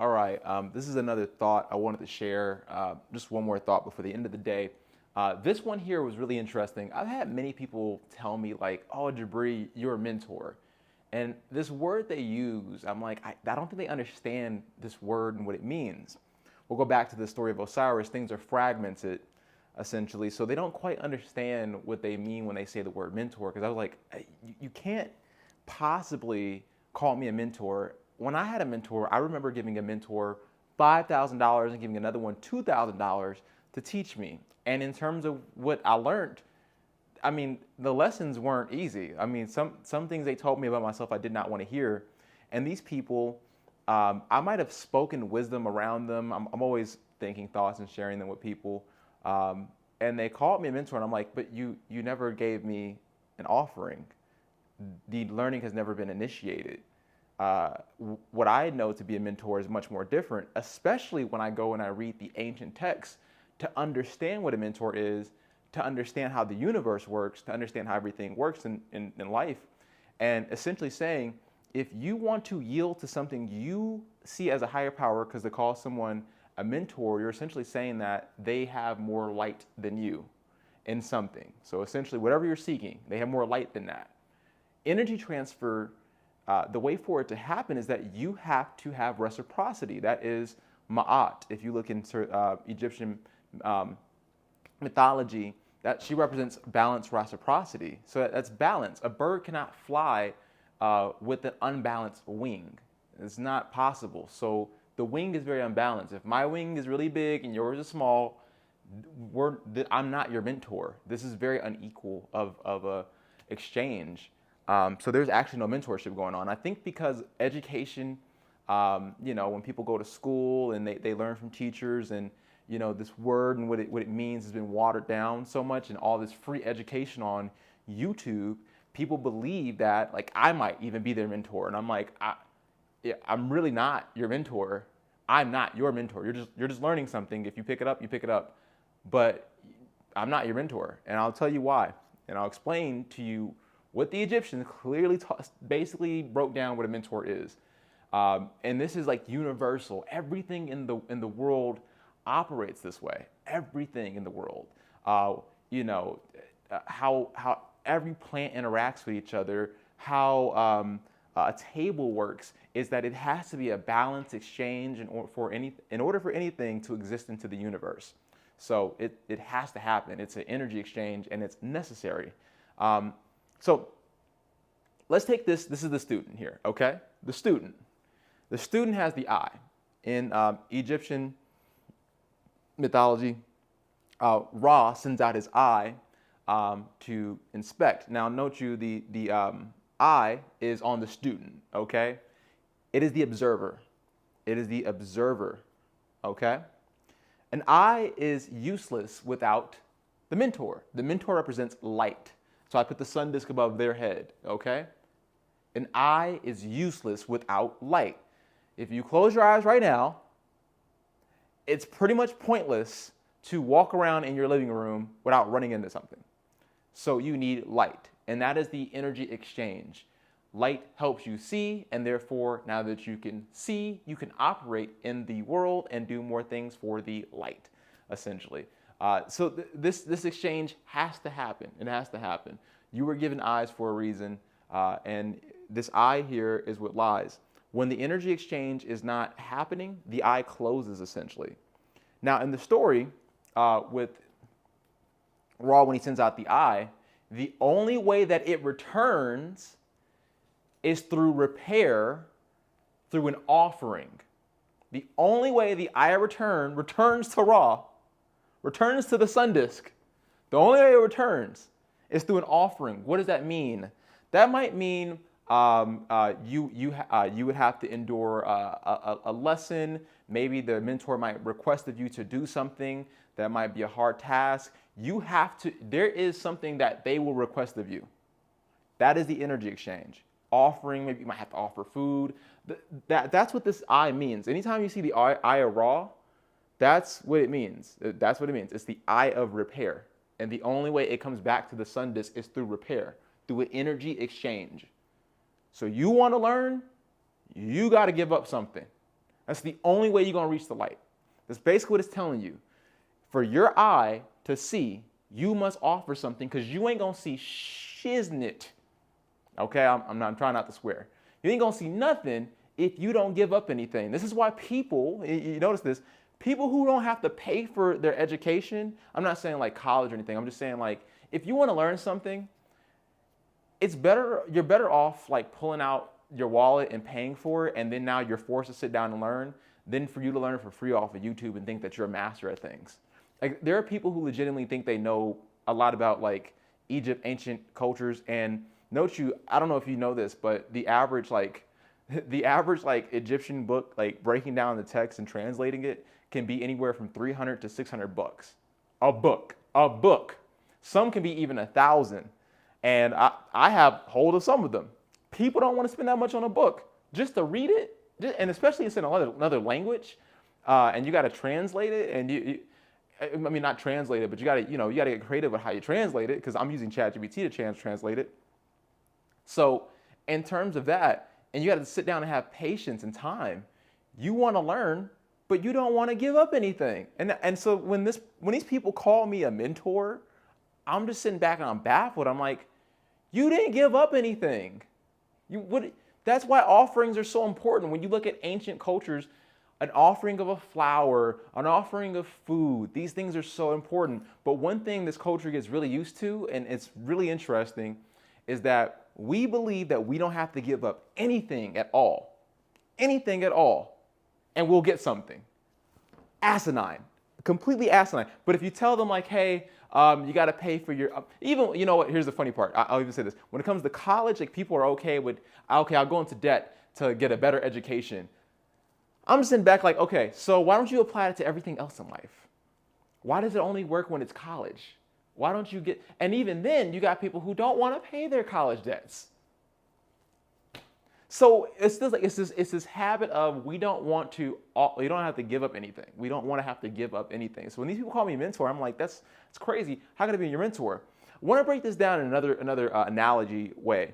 All right. This is another thought I wanted to share. Just one more thought before the end of the day. This one here was really interesting. I've had many people tell me like, "Oh, Jabri, you're a mentor," and this word they use, I'm like, I don't think they understand this word and what it means. We'll go back to the story of Osiris. Things are fragmented, essentially, so they don't quite understand what they mean when they say the word mentor. Because I was like, you can't possibly call me a mentor. When I had a mentor, I remember giving a mentor $5,000 and giving another one $2,000 to teach me. And in terms of what I learned, I mean, the lessons weren't easy. I mean, some things they told me about myself I did not want to hear. And these people, I might have spoken wisdom around them. I'm always thinking thoughts and sharing them with people. And they called me a mentor, and I'm like, but you never gave me an offering. The learning has never been initiated. What I know to be a mentor is much more different, especially when I go and I read the ancient texts to understand what a mentor is, to understand how the universe works, to understand how everything works in life. And essentially saying, if you want to yield to something you see as a higher power, because to call someone a mentor, you're essentially saying that they have more light than you in something. So essentially, whatever you're seeking, they have more light than that. Energy transfer, the way for it to happen is that you have to have reciprocity. That is Ma'at. If you look into Egyptian mythology, that she represents balanced reciprocity. So that's balance. A bird cannot fly with an unbalanced wing. It's not possible. So the wing is very unbalanced. If my wing is really big and yours is small, I'm not your mentor. This is very unequal of a exchange. So there's actually no mentorship going on. I think because education, when people go to school and they learn from teachers, and this word and what it means has been watered down so much, and all this free education on YouTube, people believe that like I might even be their mentor, and I'm like, I'm really not your mentor. I'm not your mentor. You're just learning something. If you pick it up, you pick it up, but I'm not your mentor, and I'll tell you why, and I'll explain to you what the Egyptians clearly basically broke down what a mentor is. And this is like universal. Everything in the world operates this way. Everything in the world. How every plant interacts with each other, how a table works, is that it has to be a balanced exchange in order for anything to exist into the universe. So it has to happen. It's an energy exchange, and it's necessary. So let's take this. This is the student here, okay? The student. The student has the eye. In Egyptian mythology, Ra sends out his eye to inspect. Now, note the eye is on the student, okay? It is the observer. It is the observer, okay? An eye is useless without the mentor. The mentor represents light. So I put the sun disk above their head, okay? An eye is useless without light. If you close your eyes right now, it's pretty much pointless to walk around in your living room without running into something. So you need light, and that is the energy exchange. Light helps you see, and therefore, now that you can see, you can operate in the world and do more things for the light, essentially. So this exchange has to happen. It has to happen. You were given eyes for a reason, and this eye here is what lies. When the energy exchange is not happening, the eye closes, essentially. Now, in the story with Ra, when he sends out the eye, the only way that it returns is through repair, through an offering. The only way the eye returns to Ra, returns to the sun disk. The only way it returns is through an offering. What does that mean? That might mean you would have to endure a lesson. Maybe the mentor might request of you to do something that might be a hard task. There is something that they will request of you. That is the energy exchange. Offering, maybe you might have to offer food. That's what this eye means. Anytime you see the eye of Ra, that's what it means. That's what it means. It's the eye of repair. And the only way it comes back to the sun disk is through repair, through an energy exchange. So you want to learn, you got to give up something. That's the only way you're going to reach the light. That's basically what it's telling you. For your eye to see, you must offer something because you ain't going to see shiznit. Okay, I'm trying not to swear. You ain't going to see nothing if you don't give up anything. This is why people, you notice this, people who don't have to pay for their education, I'm not saying like college or anything, I'm just saying like, if you want to learn something, you're better off like pulling out your wallet and paying for it, and then now you're forced to sit down and learn, than for you to learn for free off of YouTube and think that you're a master at things. Like there are people who legitimately think they know a lot about like Egypt, ancient cultures, and I don't know if you know this, but the average Egyptian book, like breaking down the text and translating it, can be anywhere from $300 to $600. A book. Some can be even 1,000. And I have hold of some of them. People don't want to spend that much on a book just to read it, and especially it's in another language, and you got to translate it. And I mean, not translate it, but you got to get creative with how you translate it, because I'm using ChatGPT to translate it. So in terms of that, and you got to sit down and have patience and time. You want to learn, but you don't want to give up anything. And so when these people call me a mentor, I'm just sitting back and I'm baffled. I'm like, you didn't give up anything. That's why offerings are so important. When you look at ancient cultures, an offering of a flower, an offering of food, these things are so important. But one thing this culture gets really used to, and it's really interesting, is that we believe that we don't have to give up anything at all, and we'll get something. Asinine, completely asinine. But if you tell them like, hey, you got to pay for your, even, you know what, here's the funny part. I'll even say this. When it comes to college, like people are okay with, okay, I'll go into debt to get a better education. I'm just sitting back like, okay, so why don't you apply it to everything else in life? Why does it only work when it's college? Why don't you and even then, you got people who don't want to pay their college debts. So it's this habit of we don't have to give up anything. We don't want to have to give up anything. So when these people call me a mentor, I'm like, it's crazy. How can I be your mentor? I want to break this down in another analogy way.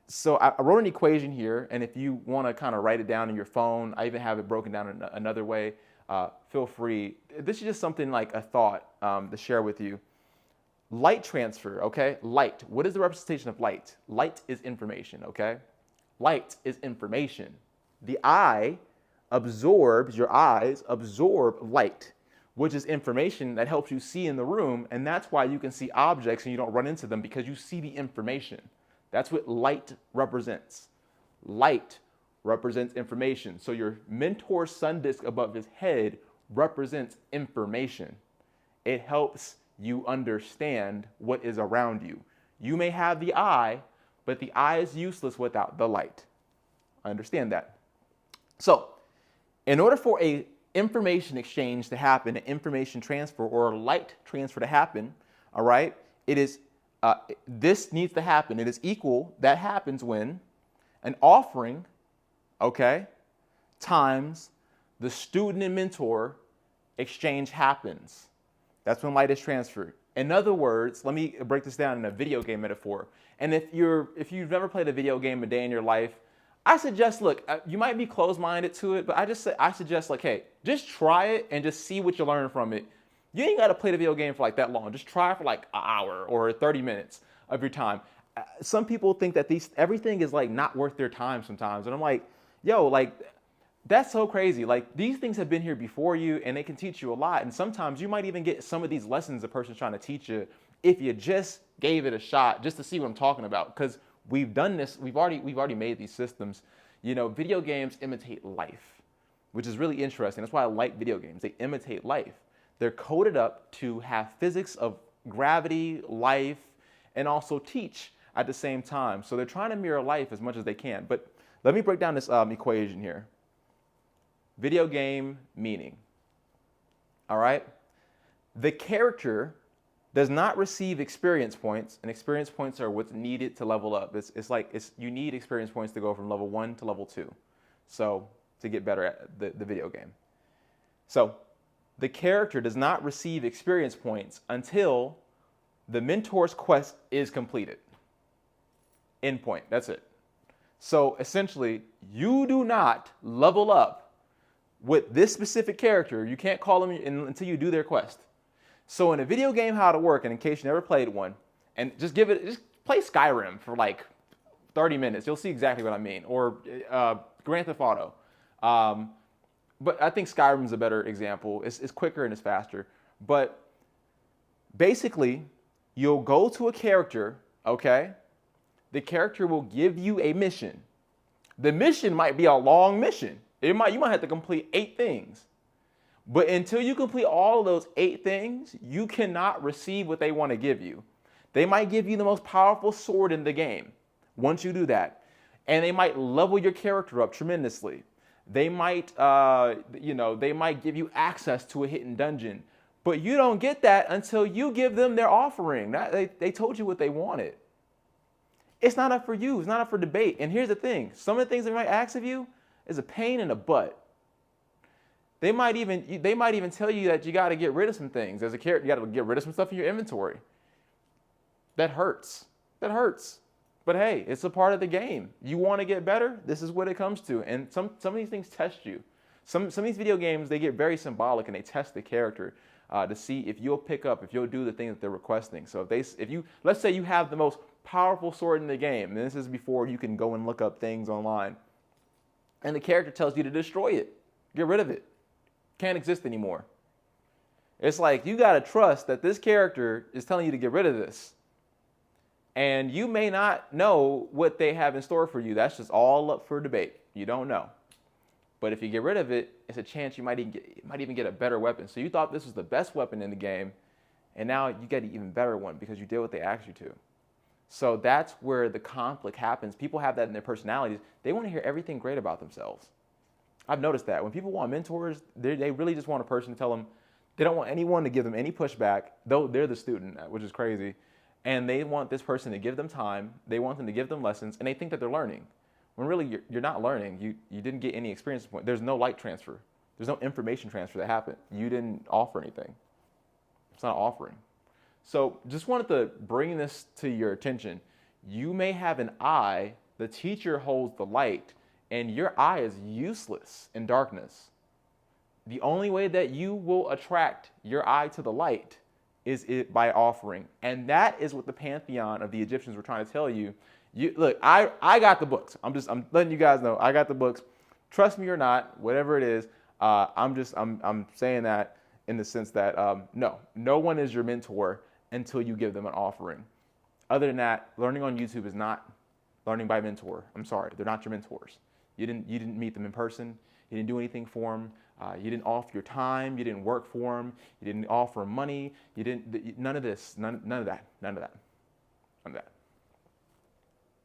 So I wrote an equation here, and if you want to kind of write it down in your phone, I even have it broken down in another way. Feel free. This is just something like a thought to share with you. Light transfer, okay? Light. What is the representation of light? Light is information, okay? Light is information. Your eyes absorb light, which is information that helps you see in the room, and that's why you can see objects and you don't run into them, because you see the information. That's what light represents. Light represents information. So your mentor's sun disk above his head represents information. It helps you understand what is around you. You may have the eye, but the eye is useless without the light. Understand that. So, in order for a information exchange to happen, an information transfer or a light transfer to happen, all right, this needs to happen. It is equal. That happens when an offering, okay, times the student and mentor exchange happens. That's when light is transferred. In other words, let me break this down in a video game metaphor. And if you've never played a video game a day in your life, I suggest, look, you might be closed-minded to it, but I suggest like, hey, just try it and just see what you learn from it. You ain't got to play the video game for like that long. Just try it for like an hour or 30 minutes of your time. Some people think that everything is like not worth their time sometimes. And I'm like, yo, like, that's so crazy. Like, these things have been here before you, and they can teach you a lot. And sometimes you might even get some of these lessons the person's trying to teach you if you just gave it a shot, just to see what I'm talking about. Because we've done this, we've already made these systems. You know, video games imitate life, which is really interesting. That's why I like video games. They imitate life. They're coded up to have physics of gravity, life, and also teach at the same time. So they're trying to mirror life as much as they can. But let me break down this equation here. Video game meaning. All right? The character does not receive experience points, and experience points are what's needed to level up. You need experience points to go from level 1 to level 2. So to get better at the video game. So the character does not receive experience points until the mentor's quest is completed. Endpoint, that's it. So essentially, you do not level up with this specific character. You can't call them until you do their quest. So in a video game, how to work, and in case you never played one, and just play Skyrim for like 30 minutes. You'll see exactly what I mean. Or Grand Theft Auto. But I think Skyrim's a better example. It's quicker and it's faster. But basically, you'll go to a character, okay? The character will give you a mission. The mission might be a long mission. You might have to complete 8 things. But until you complete all of those 8 things, you cannot receive what they want to give you. They might give you the most powerful sword in the game once you do that. And they might level your character up tremendously. They might, they might give you access to a hidden dungeon. But you don't get that until you give them their offering. They told you what they wanted. It's not up for you. It's not up for debate. And here's the thing. Some of the things they might ask of you is a pain in the butt. They might even tell you that you got to get rid of some things. As a character, you got to get rid of some stuff in your inventory. That hurts. That hurts. But hey, it's a part of the game. You want to get better? This is what it comes to. And some of these things test you. Some of these video games, they get very symbolic and they test the character to see if you'll pick up, if you'll do the thing that they're requesting. So let's say you have the most powerful sword in the game, and this is before you can go and look up things online, and the character tells you to destroy it, get rid of it, can't exist anymore. It's like you got to trust that this character is telling you to get rid of this. And you may not know what they have in store for you. That's just all up for debate. You don't know. But if you get rid of it, it's a chance you might even get a better weapon. So you thought this was the best weapon in the game, and now you get an even better one because you did what they asked you to. So that's where the conflict happens. People have that in their personalities. They want to hear everything great about themselves. I've noticed that. When people want mentors, they really just want a person to tell them. They don't want anyone to give them any pushback, though they're the student, which is crazy. And they want this person to give them time. They want them to give them lessons, and they think that they're learning. When really you're not learning. You didn't get any experience point. There's no light transfer. There's no information transfer that happened. You didn't offer anything. It's not an offering. So just wanted to bring this to your attention. You may have an eye. The teacher holds the light, and your eye is useless in darkness. The only way that you will attract your eye to the light is it by offering. And that is what the pantheon of the Egyptians were trying to tell you. Look, I got the books. I'm letting you guys know I got the books. Trust me or not, whatever it is, I'm saying that in the sense that no one is your mentor until you give them an offering. Other than that, learning on YouTube is not learning by mentor. I'm sorry, they're not your mentors. You didn't meet them in person. You didn't do anything for them. You didn't offer your time. You didn't work for them. You didn't offer money. None of this. None of that. None of that.